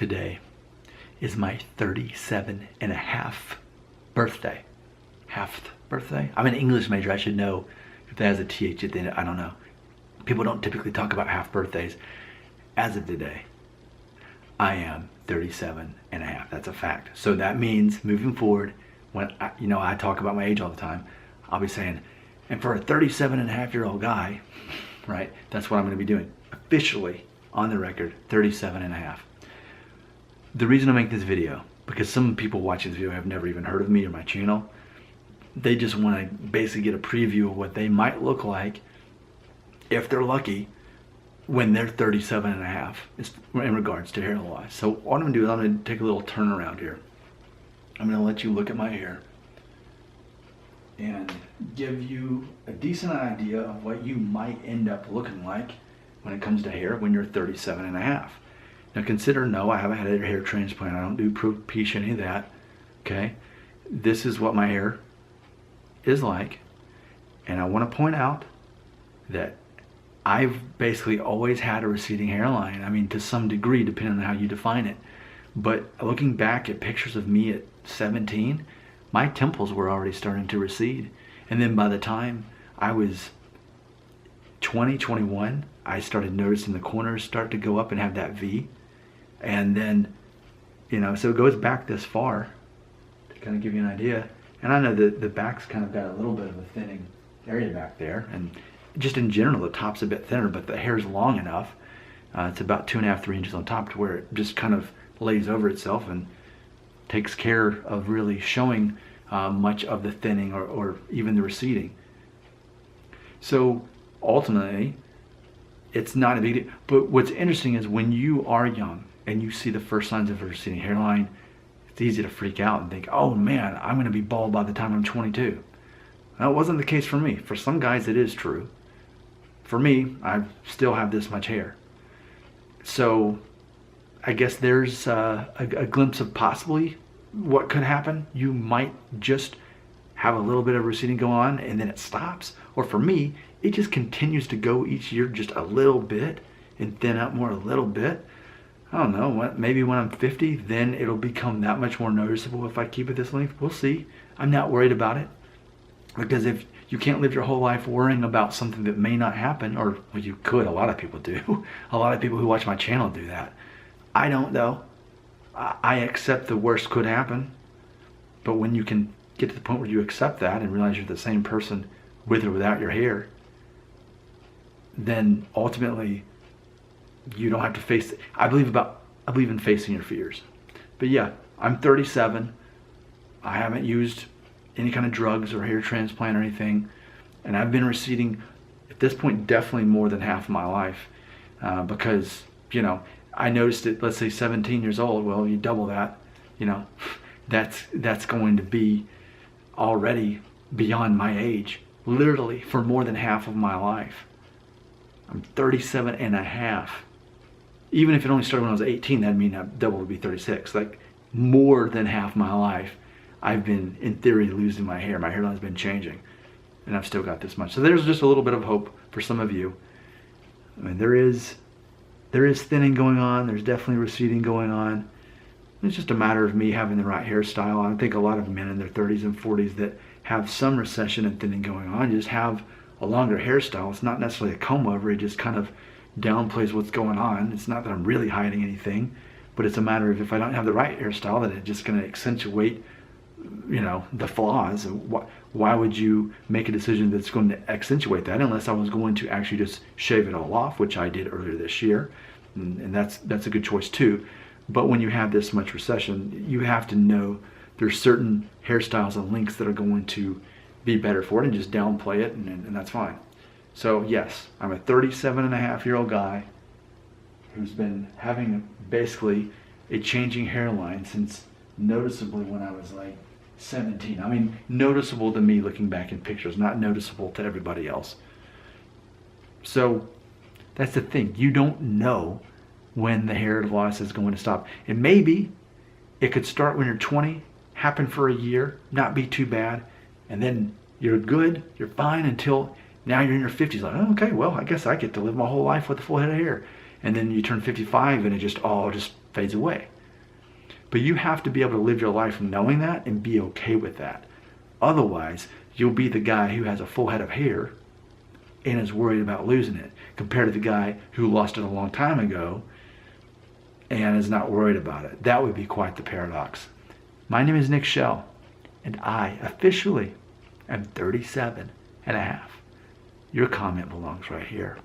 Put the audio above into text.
Today is my 37 and a half birthday. Half birthday? I'm an English major. I should know if that has a TH at the end. I don't know. People don't typically talk about half birthdays. As of today, I am 37 and a half. That's a fact. So that means moving forward, when I talk about my age all the time, I'll be saying, and for a 37 and a half year old guy, right, that's what I'm going to be doing. Officially, on the record, 37 and a half. The reason I make this video, because some people watching this video have never even heard of me or my channel. They just want to basically get a preview of what they might look like if they're lucky when they're 37 and a half in regards to hair loss. So what I'm going to do is I'm going to take a little turn around here. I'm going to let you look at my hair and give you a decent idea of what you might end up looking like when it comes to hair when you're 37 and a half. Now consider, no, I haven't had a hair transplant. I don't do alopecia, any of that. Okay? This is what my hair is like. And I want to point out that I've basically always had a receding hairline. I mean, to some degree, depending on how you define it. But looking back at pictures of me at 17, my temples were already starting to recede. And then by the time I was 20, 21, I started noticing the corners start to go up and have that V. And then, so it goes back this far to kind of give you an idea. And I know that the back's kind of got a little bit of a thinning area back there. And just in general, the top's a bit thinner, but the hair's long enough. It's about 2.5, 3 inches on top to where it just kind of lays over itself and takes care of really showing much of the thinning or even the receding. So ultimately, it's not a big deal. But what's interesting is when you are young and you see the first signs of a receding hairline, it's easy to freak out and think, oh man, I'm going to be bald by the time I'm 22. That wasn't the case for me. For some guys, it is true. For me, I still have this much hair. So I guess there's a glimpse of possibly what could happen. You might just have a little bit of receding going on and then it stops. Or for me, it just continues to go each year just a little bit and thin out more a little bit. I don't know, maybe when I'm 50, then it'll become that much more noticeable if I keep it this length. We'll see. I'm not worried about it. Because if you can't live your whole life worrying about something that may not happen, or well, you could, a lot of people do. A lot of people who watch my channel do that. I don't though. I accept the worst could happen. But when you can get to the point where you accept that and realize you're the same person with or without your hair, then ultimately you don't have to face it. I believe in facing your fears. But yeah, I'm 37. I haven't used any kind of drugs or hair transplant or anything, and I've been receding at this point definitely more than half my life because I noticed it, let's say 17 years old. Well, you double that, that's going to be already beyond my age, literally for more than half of my life. I'm 37 and a half. Even if it only started when I was 18, that'd mean that double would be 36. Like more than half my life, I've been, in theory, losing my hair. My hairline's been changing, and I've still got this much. So there's just a little bit of hope for some of you. I mean, there is thinning going on. There's definitely receding going on. It's just a matter of me having the right hairstyle. I think a lot of men in their 30s and 40s that have some recession and thinning going on just have a longer hairstyle. It's not necessarily a comb over. It just kind of downplays what's going on. It's not that I'm really hiding anything, but it's a matter of if I don't have the right hairstyle, then it's just going to accentuate the flaws. Why would you make a decision that's going to accentuate that unless I was going to actually just shave it all off, which I did earlier this year, and that's a good choice too. But when you have this much recession, you have to know there's certain hairstyles and lengths that are going to be better for it, and just downplay it, and that's fine. So yes, I'm a 37 and a half year old guy who's been having basically a changing hairline since noticeably when I was like 17. I mean, noticeable to me looking back in pictures, not noticeable to everybody else. So that's the thing. You don't know when the hair loss is going to stop. And maybe it could start when you're 20, happen for a year, not be too bad, and then you're good, you're fine until now you're in your 50s. Like, oh, okay, well, I guess I get to live my whole life with a full head of hair. And then you turn 55 and it just fades away. But you have to be able to live your life knowing that and be okay with that. Otherwise, you'll be the guy who has a full head of hair and is worried about losing it, compared to the guy who lost it a long time ago and is not worried about it. That would be quite the paradox. My name is Nick Shell, and I officially am 37 and a half. Your comment belongs right here.